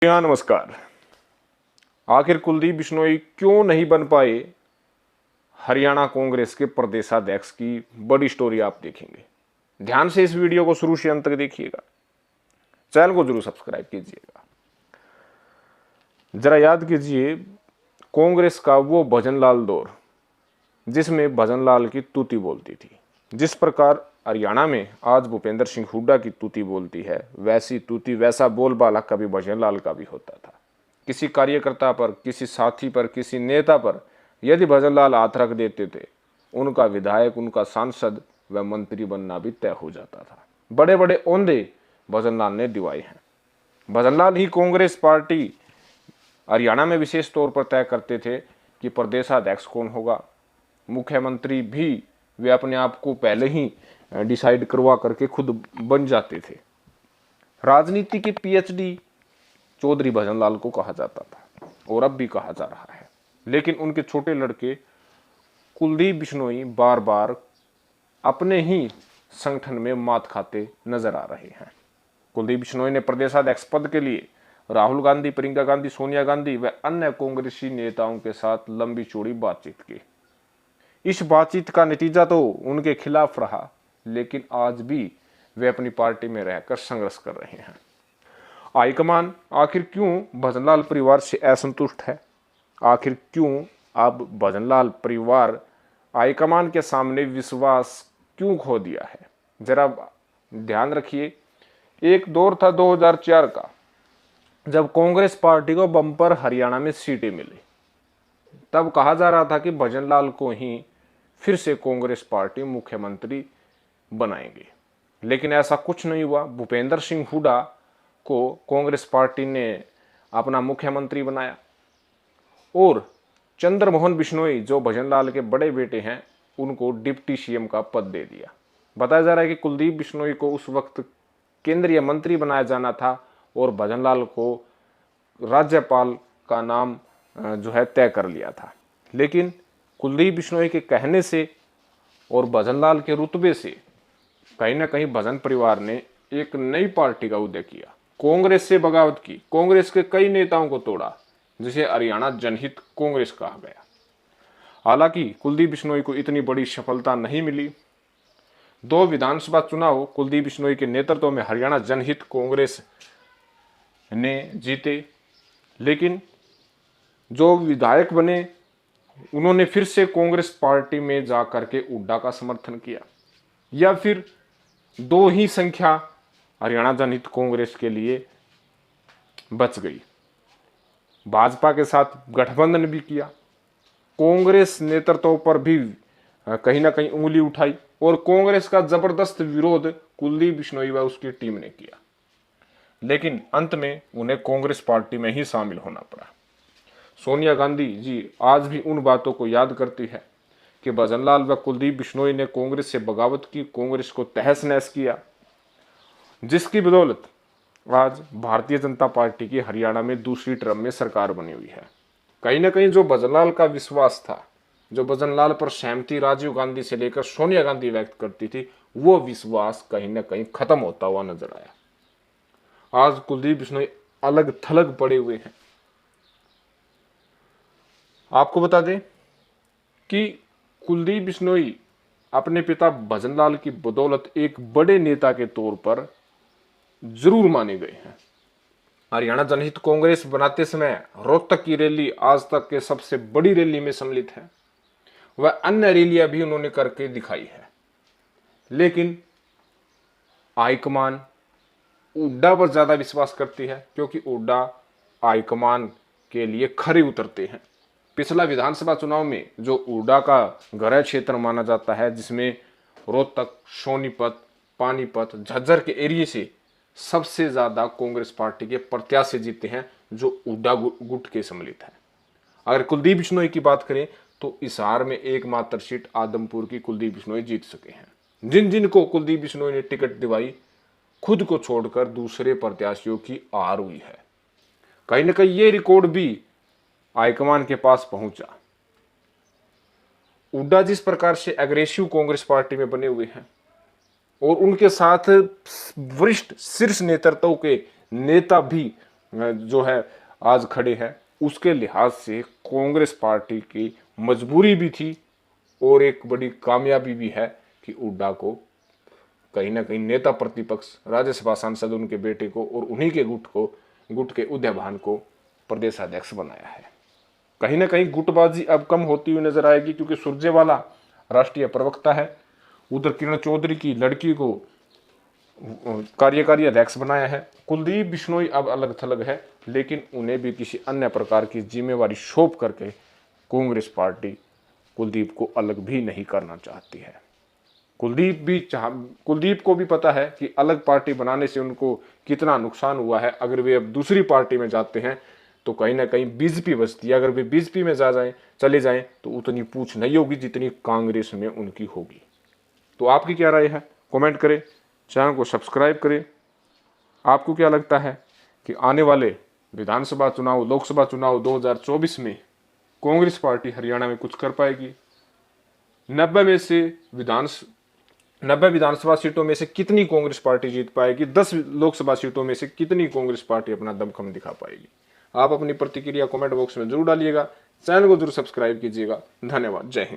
हाँ नमस्कार। आखिर कुलदीप बिश्नोई क्यों नहीं बन पाए हरियाणा कांग्रेस के प्रदेशाध्यक्ष की बड़ी स्टोरी आप देखेंगे। ध्यान से इस वीडियो को शुरू से अंत तक देखिएगा। चैनल को जरूर सब्सक्राइब कीजिएगा। जरा याद कीजिए कांग्रेस का वो भजनलाल दौर जिसमें भजनलाल की तूती बोलती थी। जिस प्रकार हरियाणा में आज भूपेंद्र सिंह हुड्डा की तूती बोलती है, वैसी तूती वैसा बोलबाला कभी भजनलाल का भी होता था। किसी कार्यकर्ता पर, किसी साथी पर, किसी नेता पर यदि भजनलाल हाथ रख देते थे, उनका विधायक, उनका सांसद व मंत्री बनना भी तय हो जाता था। बड़े बड़े ओंदे भजनलाल ने दिवाए हैं। भजनलाल ही कांग्रेस पार्टी हरियाणा में विशेष तौर पर तय करते थे कि प्रदेशाध्यक्ष कौन होगा। मुख्यमंत्री भी वे अपने आप को पहले ही डिसाइड करवा करके खुद बन जाते थे। राजनीति के पीएचडी चौधरी भजनलाल को कहा जाता था और अब भी कहा जा रहा है। लेकिन उनके छोटे लड़के कुलदीप बिश्नोई बार बार अपने ही संगठन में मात खाते नजर आ रहे हैं। कुलदीप बिश्नोई ने प्रदेशाध्यक्ष पद के लिए राहुल गांधी, प्रियंका गांधी, सोनिया गांधी व अन्य कांग्रेसी नेताओं के साथ लंबी चौड़ी बातचीत की। इस बातचीत का नतीजा तो उनके खिलाफ रहा, लेकिन आज भी वे अपनी पार्टी में रहकर संघर्ष कर रहे हैं। हाईकमान आखिर क्यों भजनलाल परिवार से असंतुष्ट है? आखिर क्यों अब भजनलाल परिवार हाईकमान के सामने विश्वास क्यों खो दिया है? जरा ध्यान रखिए, एक दौर था 2004 का, जब कांग्रेस पार्टी को बम्पर हरियाणा में सीटें मिली। तब कहा जा रहा था कि भजनलाल को ही फिर से कांग्रेस पार्टी मुख्यमंत्री बनाएंगे, लेकिन ऐसा कुछ नहीं हुआ। भूपेंद्र सिंह हुड्डा को कांग्रेस पार्टी ने अपना मुख्यमंत्री बनाया और चंद्रमोहन बिश्नोई, जो भजनलाल के बड़े बेटे हैं, उनको डिप्टी सीएम का पद दे दिया। बताया जा रहा है कि कुलदीप बिश्नोई को उस वक्त केंद्रीय मंत्री बनाया जाना था और भजनलाल को राज्यपाल का नाम जो है तय कर लिया था। लेकिन कुलदीप बिश्नोई के कहने से और भजनलाल के रुतबे से कहीं ना कहीं भजन परिवार ने एक नई पार्टी का उदय किया, कांग्रेस से बगावत की, कांग्रेस के कई नेताओं को तोड़ा, जिसे हरियाणा जनहित कांग्रेस कहा गया। हालांकि कुलदीप बिश्नोई को इतनी बड़ी सफलता नहीं मिली। 2 विधानसभा चुनाव कुलदीप बिश्नोई के नेतृत्व में हरियाणा जनहित कांग्रेस ने जीते, लेकिन जो विधायक बने उन्होंने फिर से कांग्रेस पार्टी में जाकर के हुड्डा का समर्थन किया, या फिर 2 ही संख्या हरियाणा जनहित कांग्रेस के लिए बच गई। भाजपा के साथ गठबंधन भी किया, कांग्रेस नेतृत्व पर भी कहीं ना कहीं उंगली उठाई और कांग्रेस का जबरदस्त विरोध कुलदीप बिश्नोई व उसकी टीम ने किया। लेकिन अंत में उन्हें कांग्रेस पार्टी में ही शामिल होना पड़ा। सोनिया गांधी जी आज भी उन बातों को याद करती है कि भजनलाल व कुलदीप बिश्नोई ने कांग्रेस से बगावत की, कांग्रेस को तहस नहस किया, जिसकी बदौलत आज भारतीय जनता पार्टी की हरियाणा में दूसरी टर्म में सरकार बनी हुई है। कहीं ना कहीं जो भजनलाल का विश्वास था, जो भजनलाल पर सहमति राजीव गांधी से लेकर सोनिया गांधी व्यक्त करती थी, वो विश्वास कहीं ना कहीं खत्म होता हुआ नजर आया। आज कुलदीप बिश्नोई अलग थलग पड़े हुए हैं। आपको बता दें कि कुलदीप बिश्नोई अपने पिता भजनलाल की बदौलत एक बड़े नेता के तौर पर जरूर माने गए हैं। हरियाणा जनहित कांग्रेस बनाते समय रोहतक की रैली आज तक के सबसे बड़ी रैली में सम्मिलित है। वह अन्य रैलियां भी उन्होंने करके दिखाई है। लेकिन हाईकमान हुड्डा पर ज्यादा विश्वास करती है, क्योंकि हुड्डा हाईकमान के लिए खरे उतरते हैं। पिछला विधानसभा चुनाव में जो हुड्डा का गृह क्षेत्र माना जाता है, जिसमें रोहतक, सोनीपत, पानीपत, झज्जर के एरिए से सबसे ज्यादा कांग्रेस पार्टी के प्रत्याशी जीते हैं, जो हुड्डा गुट के सम्मिलित है। अगर कुलदीप बिश्नोई की बात करें तो हिसार में एकमात्र सीट आदमपुर की कुलदीप बिश्नोई जीत सके हैं। जिन जिन को कुलदीप बिश्नोई ने टिकट दिवाई, खुद को छोड़कर दूसरे प्रत्याशियों की हार हुई है। कहीं ना कहीं ये रिकॉर्ड भी हाईकमान के पास पहुंचा। हुड्डा जिस प्रकार से एग्रेसिव कांग्रेस पार्टी में बने हुए हैं और उनके साथ वरिष्ठ शीर्ष नेतृत्व के नेता भी जो है आज खड़े हैं, उसके लिहाज से कांग्रेस पार्टी की मजबूरी भी थी और एक बड़ी कामयाबी भी है कि हुड्डा को कहीं ना कहीं नेता प्रतिपक्ष राज्यसभा सांसद उनके बेटे को और उन्हीं के गुट के उदय भान को प्रदेशाध्यक्ष बनाया है। कहीं ना कहीं गुटबाजी अब कम होती हुई नजर आएगी, क्योंकि सुरजेवाला राष्ट्रीय प्रवक्ता है, उधर किरण चौधरी की लड़की को कार्यकारी अध्यक्ष बनाया है, कुलदीप बिश्नोई अब अलग थलग है, लेकिन उन्हें भी किसी अन्य प्रकार की जिम्मेवारी सौंप करके कांग्रेस पार्टी कुलदीप को अलग भी नहीं करना चाहती है। कुलदीप को भी पता है कि अलग पार्टी बनाने से उनको कितना नुकसान हुआ है। अगर वे अब दूसरी पार्टी में जाते हैं तो कहीं ना कहीं बीजेपी बचती है, अगर वे बीजेपी में चले जाएं तो उतनी पूछ नहीं होगी जितनी कांग्रेस में उनकी होगी। तो आपकी क्या राय है, कमेंट करें, चैनल को सब्सक्राइब करें। आपको क्या लगता है कि आने वाले विधानसभा चुनाव, लोकसभा चुनाव 2024 में कांग्रेस पार्टी हरियाणा में कुछ कर पाएगी? 90 विधानसभा सीटों में से कितनी कांग्रेस पार्टी जीत पाएगी? 10 लोकसभा सीटों में से कितनी कांग्रेस पार्टी अपना दमखम दिखा पाएगी? आप अपनी प्रतिक्रिया कमेंट बॉक्स में जरूर डालिएगा, चैनल को जरूर सब्सक्राइब कीजिएगा। धन्यवाद, जय हिंद।